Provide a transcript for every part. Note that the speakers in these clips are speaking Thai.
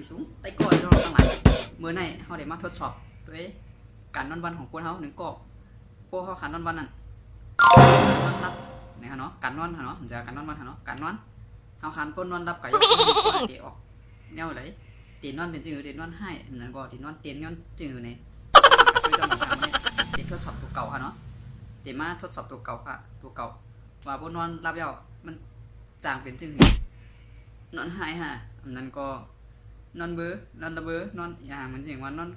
ไปสูงไต่ก่อนเราตั้งหลายเมื่อไหร่เขาได้มาทดสอบด้วยการนอนวันของคนเขาหนึ่งกอบโป้เขาขันนอนวันนั่นนอนรับเนี่ยเนาะการนอนเนาะจะการนอนวันเนาะการนอนเขาขันพ้นนอนรับกับยังเตะออกแนวไหนตีนอนเป็นจืดตีนอนให้นั่นก็ตีนอนเตียนนอนจืดเนี่ยคือจะมาทำเนี่ยเด็กทดสอบตัวเก่าค่ะเนาะเด็กมาทดสอบตัวเก่าค่ะตัวเก่าว่าบนนอนรับยาวมันจางเป็นจืดนอนหายฮะอันนั้นก็นอนเบอนอนระเบอนอนอย่างมันจริงว่านอน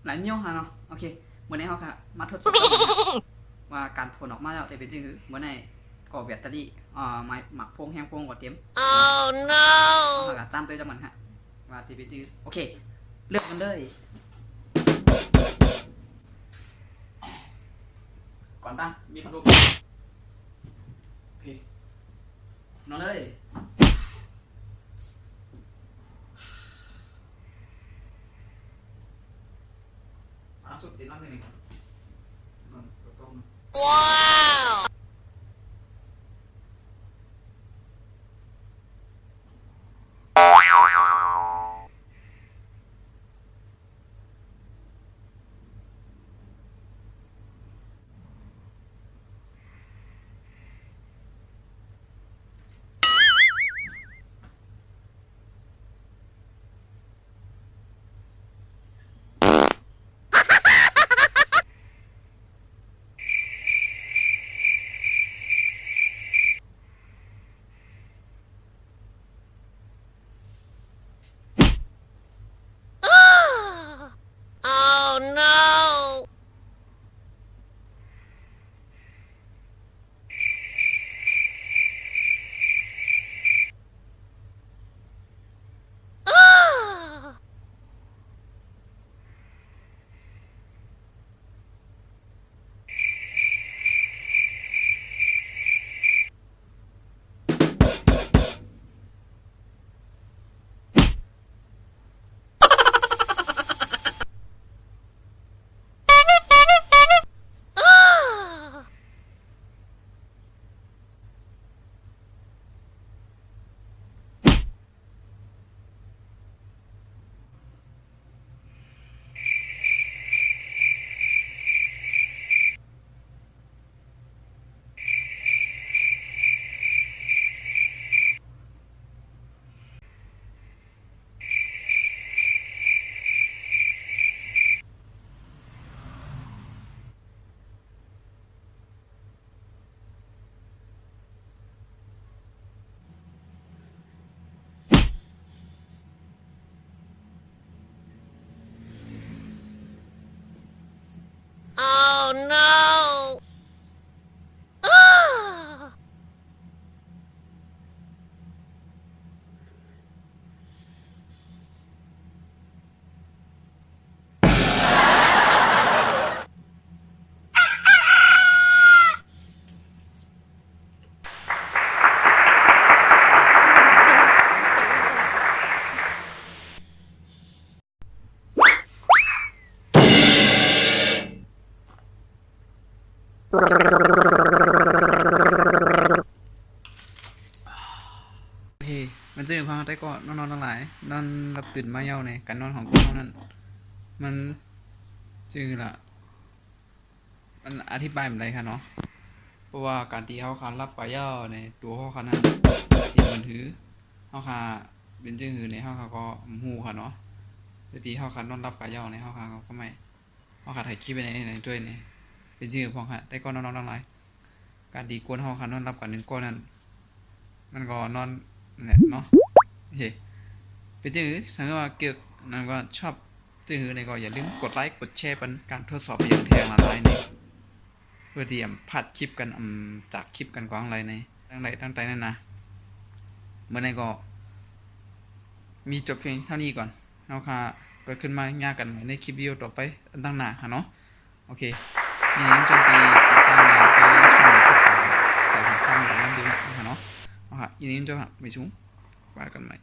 หลายเมี่ยวฮะเนาะโอเคเมื่อไหร่เขาค่ะมาทดสอบว่าการผลออกมาแล้วแต่เป็นจริงคือเมื่อไหร่ก่อแบตเตอรี่ไม้หมักพวงแห้งพวงกว่าเตรียมoh no เขาค่ะจำตัวจังมันฮะว่าที่เป็นจริงโอเคเลือกกันเลยก่อนตั้งมีพัดลมโอเคนอนเลยสุดตีนอนเลยนอนต้มว้าวโอเคมันจะมีความแต่ก็นอนทั้งหลายนอนหลับตื่นมาเย้าในการนอนของพวกเขานั้นมันจือละมันอธิบายแบบไรคะเนาะเพราะว่าการที่เขาคันรับไปเย้าในตัวเขาคันนั้นที่มันถือเขาคาเป็นจือในเขาคาก็หูค่ะเนาะที่เขาคันนอนรับไปเย้าในเขาคาก็ไม่เขาคาถ่ายคลิปไปในด้วยเนี่ยเป็นจือพองค่ะแต่ก็นอนทั้งหลายการดีกวนเขาคันนอนรับกันหนึ่งก้อนนั้นมันก็นอนเนี่ยเนาะโอเคไปจื้อสังเกตว่าเกี่ยวนั่นก็ชอบจื้อในก็อย่าลืมกดไลค์กดแชร์เป็นการทดสอบอย่างแทงละลายในเพื่อที่จะพัดคลิปกันจากคลิปกันกว้างไรในตั้งใจนั่นนะเมื่อไหร่ก็มีจบเพียงเท่านี้ก่อนเอาค่ะเกิดขึ้นมายากกันในคลิปวิดีโอต่อไปตั้งหน้าเนาะโอเคยินดีจมตีติดตามมาไปช่วยทุกคนใส่ผมคำหนึ่งน้ำดีมากเนาะยินดีจมตีไปชุ่มว่ากันใหม่